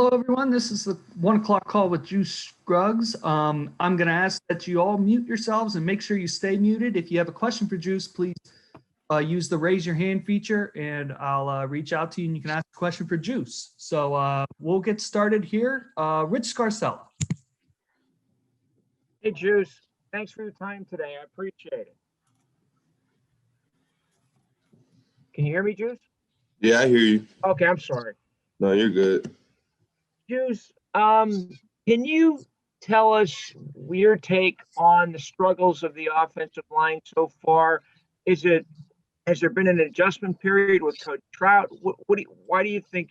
Hello, everyone. This is the 1 o'clock call with Juice Scruggs. I'm going to ask that you all mute yourselves and make sure you stay muted. If you have a question for Juice, please use the raise your hand feature and I'll reach out to you and you can ask a question for Juice. So we'll get started here. Rich Scarcella. Hey, Juice. Thanks for your time today. I appreciate it. Can you hear me, Juice? Yeah, I hear you. Okay, I'm sorry. No, you're good. Juice, can you tell us your take on the struggles of the offensive line so far? Has there been an adjustment period with Coach Trout? Why do you think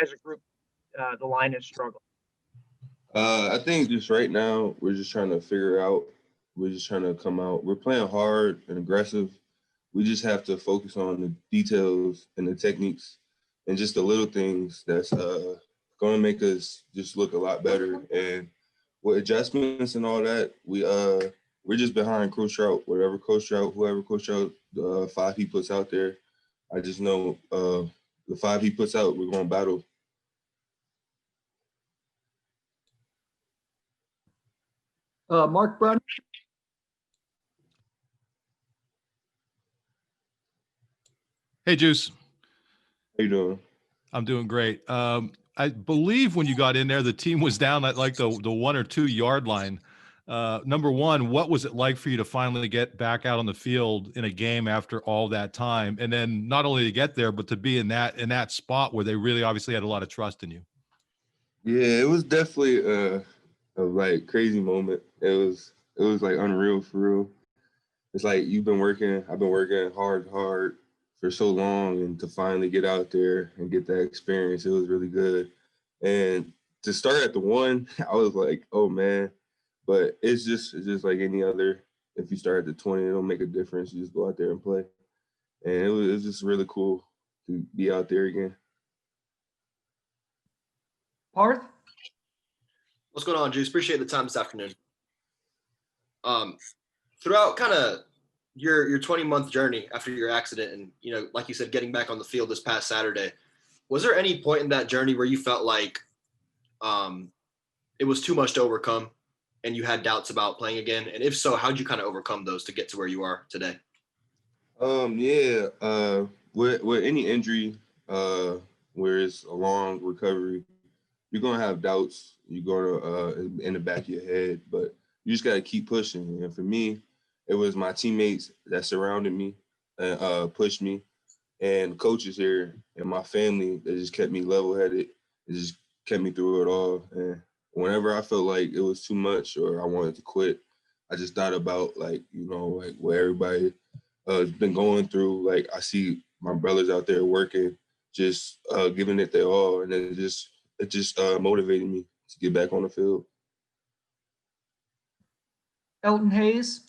as a group, the line has struggled? I think just right now we're just trying to figure out. We're just trying to come out. We're playing hard and aggressive. We just have to focus on the details and the techniques and just the little things that's going to make us just look a lot better. And with adjustments and all that, we're just behind Coach Trout. Whoever Coach Trout, the 5 he puts out there, I just know the 5 he puts out, we're going to battle. Mark Brunn. Hey, Juice. How you doing? I'm doing great. I believe when you got in there, the team was down at like the 1 or 2 yard line. Number one, what was it like for you to finally get back out on the field in a game after all that time? And then not only to get there, but to be in that spot where they really obviously had a lot of trust in you. Yeah, it was definitely a like crazy moment. It was like unreal for real. It's like I've been working hard for so long, and to finally get out there and get that experience, it was really good. And to start at the 1, I was like, oh man. But it's just like any other. If you start at the 20, it don't make a difference. You just go out there and play. And it was just really cool to be out there again. Parth? What's going on, Juice? Appreciate the time this afternoon. Throughout kind of your 20-month journey after your accident and, like you said, getting back on the field this past Saturday, was there any point in that journey where you felt like it was too much to overcome and you had doubts about playing again? And if so, how'd you kind of overcome those to get to where you are today? With any injury, where it's a long recovery, you're going to have doubts. You're going to in the back of your head, but you just got to keep pushing. And for me, it was my teammates that surrounded me and pushed me, and coaches here and my family that just kept me level-headed. It just kept me through it all. And whenever I felt like it was too much or I wanted to quit, I just thought about like what everybody has been going through. Like I see my brothers out there working, just giving it their all, and it just motivated me to get back on the field. Elton Hayes.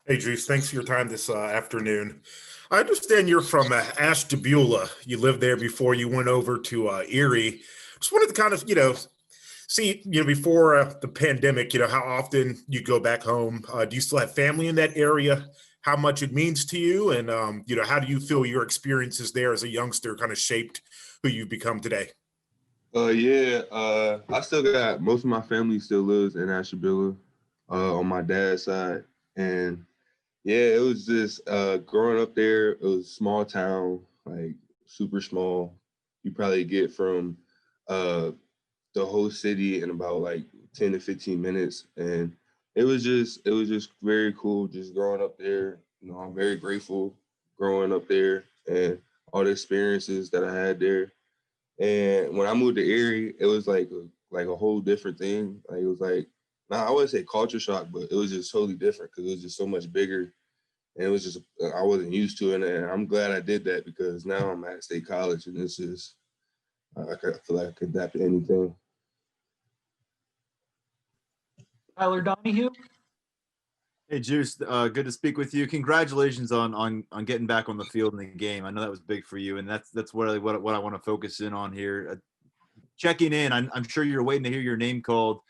Hey, Juice, thanks for your time this afternoon. I understand you're from Ashtabula. You lived there before you went over to Erie. Just wanted to kind of, see, before the pandemic, how often you go back home. Do you still have family in that area? How much it means to you? And, how do you feel your experiences there as a youngster kind of shaped who you've become today? I still got most of my family still lives in Ashtabula on my dad's side. And yeah, it was just growing up there. It was a small town, like super small. You probably get from the whole city in about like 10 to 15 minutes. And it was just very cool just growing up there. I'm very grateful growing up there and all the experiences that I had there. And when I moved to Erie, it was like a whole different thing. Like it was like, I wouldn't say culture shock, but it was just totally different because it was just so much bigger. And it was just, I wasn't used to it. And I'm glad I did that because now I'm at State College and it's just, I feel like I could adapt to anything. Tyler Donahue. Hey, Juice, good to speak with you. Congratulations on getting back on the field in the game. I know that was big for you, and that's what I want to focus in on here. Checking in, I'm sure you're waiting to hear your name called.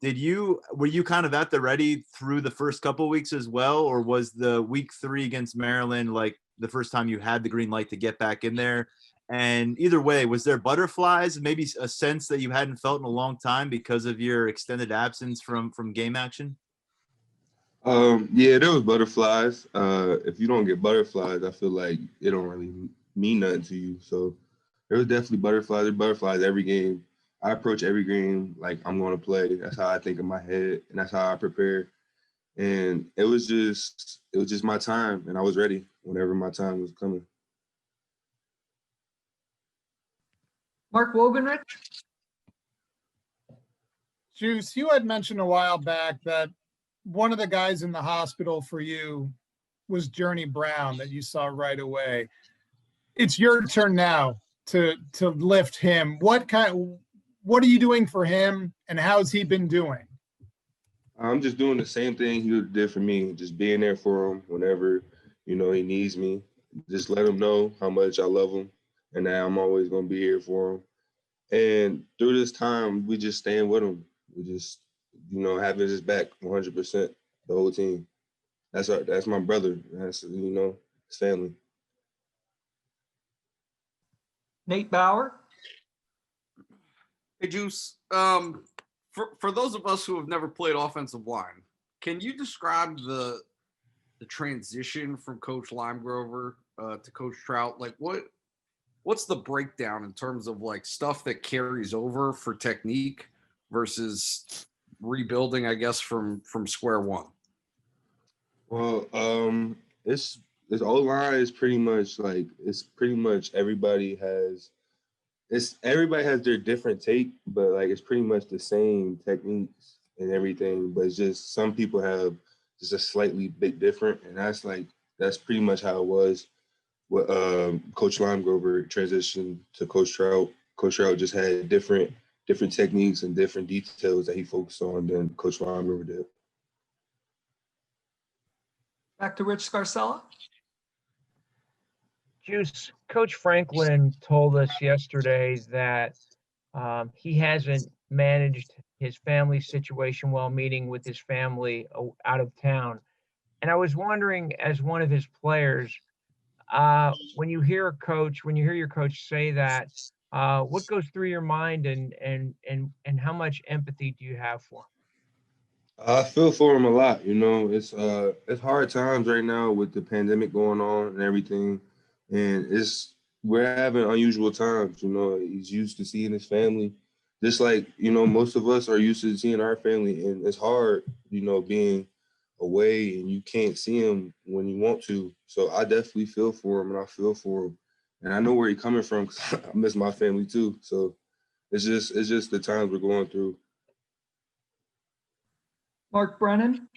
Were you kind of at the ready through the first couple of weeks as well, or was the week 3 against Maryland like the first time you had the green light to get back in there? And either way, was there butterflies, maybe a sense that you hadn't felt in a long time because of your extended absence from game action? Yeah, there was butterflies. If you don't get butterflies, I feel like it don't really mean nothing to you. So there was definitely butterflies. There are butterflies every game. I approach every game like I'm going to play. That's how I think in my head, and that's how I prepare. And it was just my time, and I was ready whenever my time was coming. Mark Wogenrich? Juice, you had mentioned a while back that one of the guys in the hospital for you was Journey Brown that you saw right away. It's your turn now to lift him. What are you doing for him, and how's he been doing? I'm just doing the same thing he did for me, just being there for him whenever, he needs me. Just let him know how much I love him and that I'm always going to be here for him. And through this time, we just staying with him. We just, having his back 100%, the whole team. That's my brother. That's, his family. Nate Bauer? Hey, Juice. For those of us who have never played offensive line, can you describe the transition from Coach Limegrover to Coach Trout? Like, what's the breakdown in terms of like stuff that carries over for technique versus rebuilding, I guess, from square one? Well, this O-line is pretty much everybody has their different take, but like it's pretty much the same techniques and everything, but it's just some people have just a slightly bit different, and that's pretty much how it was with Coach Limegrover transitioned to Coach Trout. Coach Trout just had different techniques and different details that he focused on than Coach Limegrover did. Back to Rich Scarcella? Juice, Coach Franklin told us yesterday that he hasn't managed his family situation while meeting with his family out of town. And I was wondering, as one of his players, when you hear your coach say that, what goes through your mind, and how much empathy do you have for him? I feel for him a lot. It's hard times right now with the pandemic going on and everything, and we're having unusual times. He's used to seeing his family, just like most of us are used to seeing our family, and it's hard, being away and you can't see him when you want to. So I definitely feel for him, and I feel for him, and I know where he's coming from because I miss my family too. So it's just the times we're going through. Mark Brennan?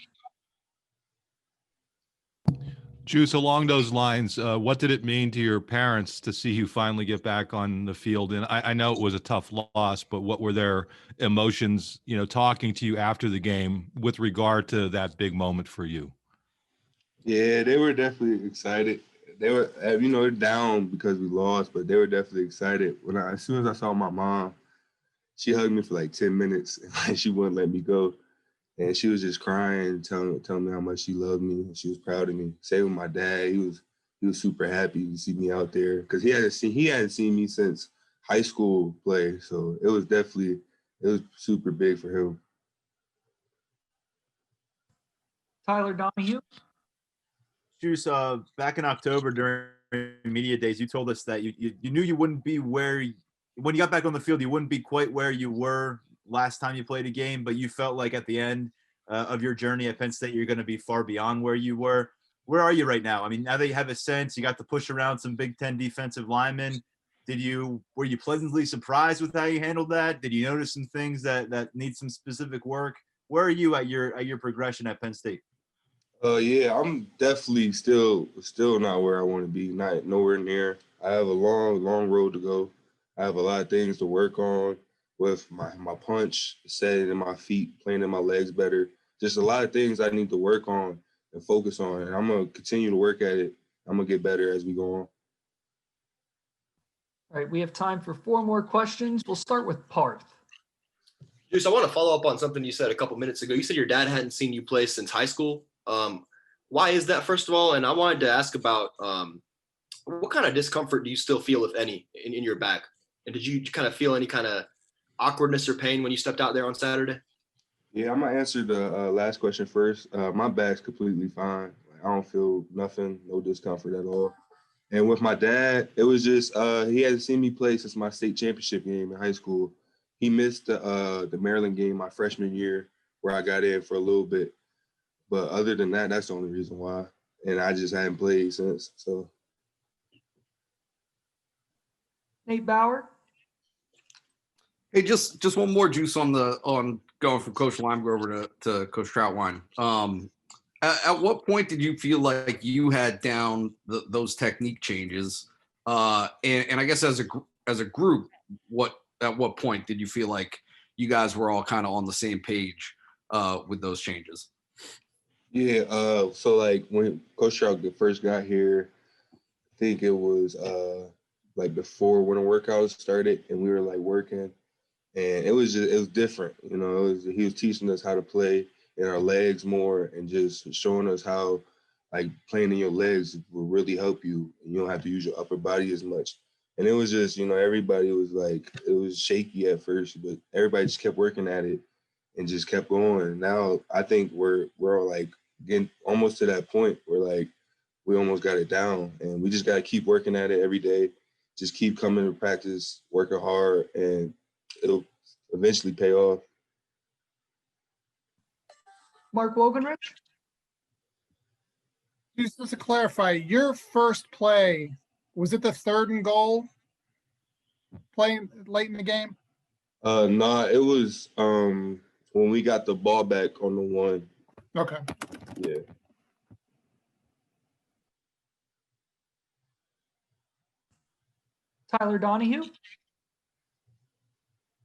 Juice, along those lines, what did it mean to your parents to see you finally get back on the field? And I know it was a tough loss, but what were their emotions, talking to you after the game with regard to that big moment for you? Yeah, they were definitely excited. They were, down because we lost, but they were definitely excited. As soon as I saw my mom, she hugged me for like 10 minutes and she wouldn't let me go. And she was just crying, telling me how much she loved me and she was proud of me. Same with my dad. He was super happy to see me out there because he hadn't seen me since high school play. So it was super big for him. Tyler Donahue? Juice, back in October during media days, you told us that you knew you wouldn't be when you got back on the field, you wouldn't be quite where you were last time you played a game, but you felt like at the end of your journey at Penn State, you're going to be far beyond where you were. Where are you right now? I mean, now that you have a sense, you got to push around some Big Ten defensive linemen. Were you pleasantly surprised with how you handled that? Did you notice some things that need some specific work? Where are you at your progression at Penn State? Yeah, I'm definitely still not where I want to be. Nowhere near. I have a long road to go. I have a lot of things to work on with my punch, setting in my feet, playing in my legs better. Just a lot of things I need to work on and focus on. And I'm going to continue to work at it. I'm going to get better as we go on. All right, we have time for 4 more questions. We'll start with Parth. Juice, I want to follow up on something you said a couple minutes ago. You said your dad hadn't seen you play since high school. Why is that, first of all? And I wanted to ask about what kind of discomfort do you still feel, if any, in your back? And did you kind of feel any kind of awkwardness or pain when you stepped out there on Saturday? Yeah, I'm gonna answer the last question first. My back's completely fine. Like, I don't feel nothing, no discomfort at all. And with my dad, it was just he hadn't seen me play since my state championship game in high school. He missed the Maryland game my freshman year, where I got in for a little bit. But other than that, that's the only reason why. And I just hadn't played since. So Nate Bauer? Hey, just one more juice on going from Coach Limegrover to Coach Troutwine. At what point did you feel like you had down those technique changes? And I guess as a group, at what point did you feel like you guys were all kind of on the same page with those changes? yeah, so like when Coach Trout first got here, I think it was like before winter workouts started, and we were like working, and it was different. You know, he was teaching us how to play in our legs more, and just showing us how like playing in your legs will really help you, and you don't have to use your upper body as much. And it was just, everybody was like, it was shaky at first, but everybody just kept working at it and just kept going. Now I think we're all like getting almost to that point where like we almost got it down, and we just got to keep working at it every day. Just keep coming to practice, working hard, and it'll eventually pay off. Mark Wogenrich? Just to clarify, your first play, was it the 3rd and goal playing late in the game? Nah, it was when we got the ball back on the 1. Okay. Yeah. Tyler Donahue?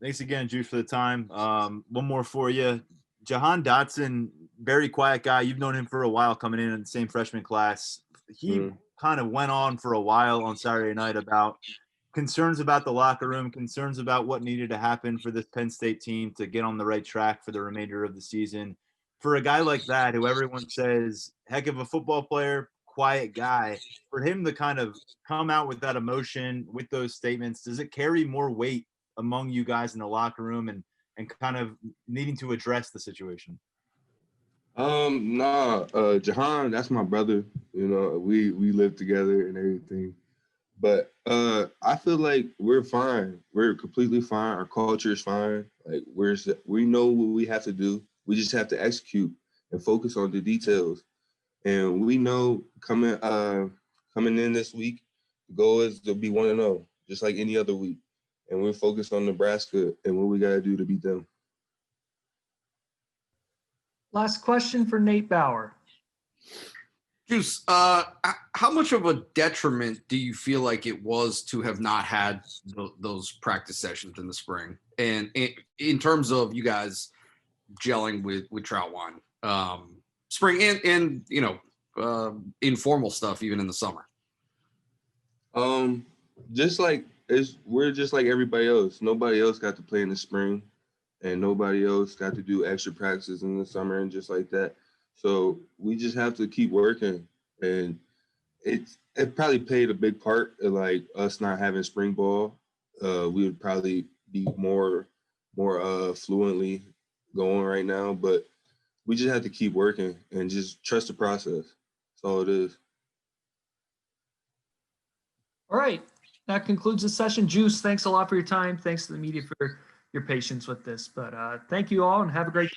Thanks again, Juice, for the time. One more for you. Jahan Dotson, very quiet guy. You've known him for a while coming in the same freshman class. He kind of went on for a while on Saturday night about concerns about the locker room, concerns about what needed to happen for this Penn State team to get on the right track for the remainder of the season. For a guy like that, who everyone says, heck of a football player, quiet guy, for him to kind of come out with that emotion, with those statements, does it carry more weight among you guys in the locker room and kind of needing to address the situation? Nah, Jahan, that's my brother. We live together and everything. But I feel like we're fine. We're completely fine. Our culture is fine. Like we know what we have to do. We just have to execute and focus on the details. And we know coming in this week, the goal is to be 1-0, just like any other week. And we're focused on Nebraska and what we got to do to beat them. Last question for Nate Bauer. Juice, how much of a detriment do you feel like it was to have not had those practice sessions in the spring? And in terms of you guys gelling with Troutwine, spring and informal stuff even in the summer. We're just like everybody else. Nobody else got to play in the spring, and nobody else got to do extra practices in the summer and just like that. So we just have to keep working, and it probably played a big part in like us not having spring ball. We would probably be more fluently going right now, but we just have to keep working and just trust the process. That's all it is. All right. That concludes the session. Juice, thanks a lot for your time. Thanks to the media for your patience with this. But thank you all and have a great